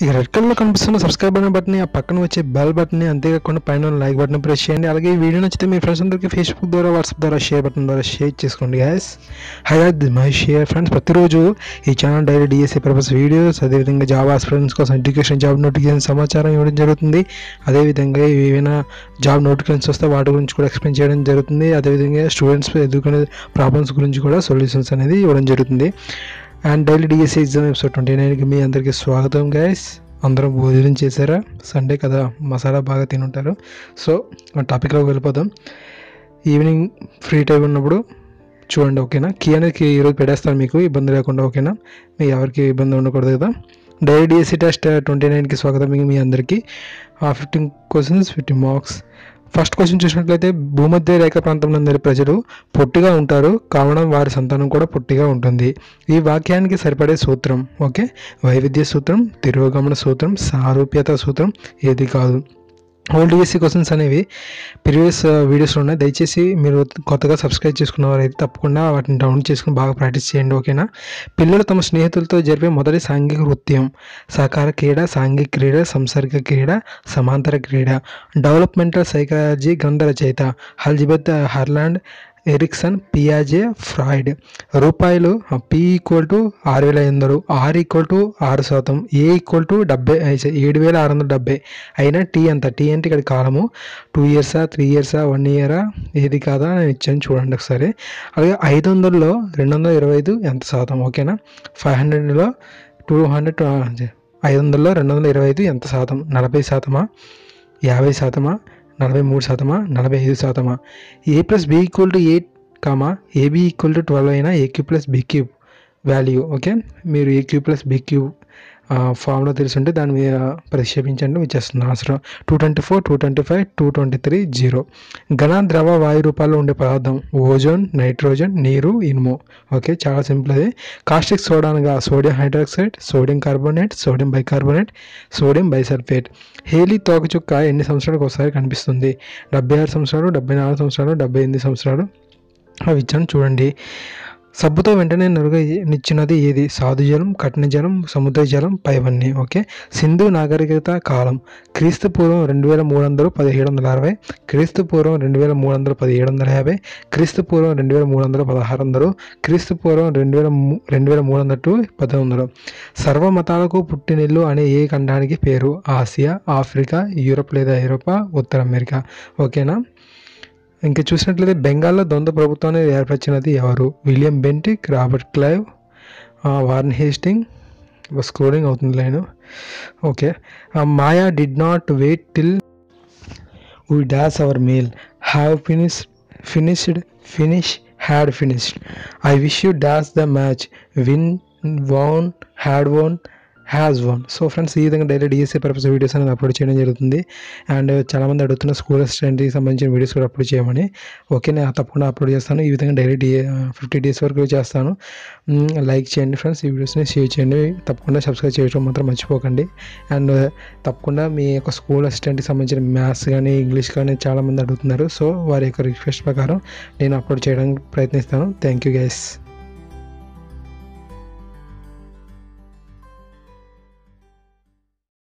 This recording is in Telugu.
ఇక రెడ్ కలర్లో కనిపిస్తున్న సబ్స్క్రైబ్ అనే బటన్, ఆ పక్కన వచ్చే బెల్ బటన్, అంతేకాకుండా పైన లైక్ బటన్ ప్రెస్ చేయండి. అలాగే ఈ వీడియో నచ్చితే మీ ఫ్రెండ్స్ అందరికీ ఫేస్బుక్ ద్వారా, వాట్సాప్ ద్వారా, షేర్ బటన్ ద్వారా షేర్ చేసుకోండి గైస్. మై షేర్ ఫ్రెండ్స్, ప్రతిరోజు ఈ channel daily DSC purpose videos, అదేవిధంగా జాబ్ ఆస్పిరెంట్స్ కోసం ఎడ్యుకేషన్ జాబ్ నోటిఫికేషన్ సమాచారం ఇవ్వడం జరుగుతుంది. అదేవిధంగా ఏవైనా జాబ్ నోటిఫికేషన్స్ వస్తే వాటి గురించి కూడా ఎక్స్ప్లెయిన్ చేయడం జరుగుతుంది. అదేవిధంగా స్టూడెంట్స్ ఎదుర్కొనే ప్రాబ్లమ్స్ గురించి కూడా సొల్యూషన్స్ అనేది ఇవ్వడం జరుగుతుంది. And daily DSC exam episode 29కి మీ అందరికీ స్వాగతం గైస్. అందరూ భోజనం చేశారా? సండే కదా, మసాలా బాగా తినుంటారు. సో టాపిక్లోకి వెళ్ళిపోదాం. ఈవినింగ్ ఫ్రీ టైం ఉన్నప్పుడు చూడండి, ఓకేనా? కీ అనేది ఈరోజు పెట్టేస్తాను, మీకు ఇబ్బంది లేకుండా, ఓకేనా? మీకు ఎవరికి ఇబ్బంది ఉండకూడదు కదా. డైలీ డిఎస్సీ టెస్ట్ 29కి స్వాగతం మీ అందరికీ. 15 క్వశ్చన్స్ 50 మార్క్స్. ఫస్ట్ క్వశ్చన్ చూసినట్లయితే, భూమధ్య రేఖ ప్రాంతంలో అందరి ప్రజలు పొట్టిగా ఉంటారు కావున వారి సంతానం కూడా పొట్టిగా ఉంటుంది. ఈ వాక్యానికి సరిపడే సూత్రం, ఓకే? వైవిధ్య సూత్రం, తిరోగమన సూత్రం, సారూప్యత సూత్రం ఏది కాదు. ఓల్డ్ డిఎస్సీ క్వశ్చన్స్ అనేవి ప్రీవియస్ వీడియోస్లో ఉన్నాయి. దయచేసి మీరు కొత్తగా సబ్స్క్రైబ్ చేసుకున్న వారైతే తప్పకుండా వాటిని డౌన్లోడ్ చేసుకుని బాగా ప్రాక్టీస్ చేయండి, ఓకేనా? పిల్లలు తమ స్నేహితులతో జరిపే మొదటి సాంఘిక నృత్యం. సహకార క్రీడ, సాంఘిక క్రీడ, సంసర్గ క్రీడ, సమాంతర క్రీడ. డెవలప్మెంటల్ సైకాలజీ గ్రంథ రచయిత అల్జిబెత్ హర్లాండ్, ఎరిక్సన్, పియాజే, ఫ్రాయిడ్. రూపాయలు P = 6,500, R = 6%, A = 7,670. అయినా T ఎంత? T అంటే ఇక్కడ కాలము 2 ఇయర్సా, 3 ఇయర్సా, 1 ఇయరా, ఏది కాదా నేను ఇచ్చాను చూడండి ఒకసారి. అలాగే 500లో 225 ఎంత శాతం, ఓకేనా? 500లో 500లో 225 ఎంత శాతం? 40%, 50%, 43%, 45%. A+B = 8, AB = 12 అయినా AQ+BQ వాల్యూ, ఓకే? మీరు AQ+BQ ఫార్ములా తెలుసుంటే దాని మీద ప్రతిక్షేపించండి, వచ్చేస్తుంది ఆన్సర్. 224, 225, 223, 0. ఘన, ద్రవ, వాయు రూపాల్లో ఉండే పదార్థం ఓజోన్, నైట్రోజన్, నీరు, ఇనుము, ఓకే? చాలా సింపుల్ అది. కాస్టిక్ సోడా అనగా sodium hydroxide, sodium carbonate, sodium bicarbonate, sodium bisulphate. Halley తోకచుక్క ఎన్ని సంవత్సరాలకు ఒకసారి కనిపిస్తుంది? 76 సంవత్సరాలు, 74 సంవత్సరాలు, 78 సంవత్సరాలు. అవి ఇచ్చాను చూడండి. సబ్బుతో వెంటనే నిచ్చినది ఏది? సాధుజలం, కఠిన జలం, సముద్ర జలం, పైవన్నీ, ఓకే? సింధు నాగరికత కాలం క్రీస్తుపూర్వం 2300 1760, క్రీస్తుపూర్వం 2300 1750, క్రీస్తుపూర్వం 2300 1600, క్రీస్తుపూర్వం 2300 1100. సర్వమతాలకు పుట్టినిల్లు అనే ఏ ఖండానికి పేరు? ఆసియా, ఆఫ్రికా, యూరప్ లేదా ఐరోపా, ఉత్తర అమెరికా, ఓకేనా? ఇంకా చూసినట్లయితే బెంగాల్లో ద్వంద్వ ప్రభుత్వాన్ని ఏర్పరిచినది ఎవరు? William Bentinck, Robert Clive, Warren Hasting. Scrolling అవుతుంది line, okay? Maya did not wait till we dash our meal, have had finished. I wish you dash the match, win, won, had won, has won. So friends, ఈ విధంగా డైలీ డిఎస్సీ పర్పస్ వీడియోస్ అనేది అప్లోడ్ చేయడం జరుగుతుంది. అండ్ చాలామంది అడుగుతున్న స్కూల్ అసిస్టెంట్కి సంబంధించిన వీడియోస్ కూడా అప్లోడ్ చేయమని, ఓకే? నేను తప్పకుండా అప్లోడ్ చేస్తాను. ఈ విధంగా డైలీ 50 డేస్ వరకు చేస్తాను. లైక్ చేయండి ఫ్రెండ్స్, ఈ వీడియోస్ని షేర్ చేయండి, తప్పకుండా సబ్స్క్రైబ్ చేయడం మాత్రం మర్చిపోకండి. అండ్ తప్పకుండా మీ యొక్క స్కూల్ అసిస్టెంట్కి సంబంధించిన మ్యాథ్స్ కానీ, ఇంగ్లీష్ కానీ చాలామంది అడుగుతున్నారు. సో వారి యొక్క రిక్వెస్ట్ ప్రకారం నేను అప్లోడ్ చేయడానికి ప్రయత్నిస్తాను. Thank you guys.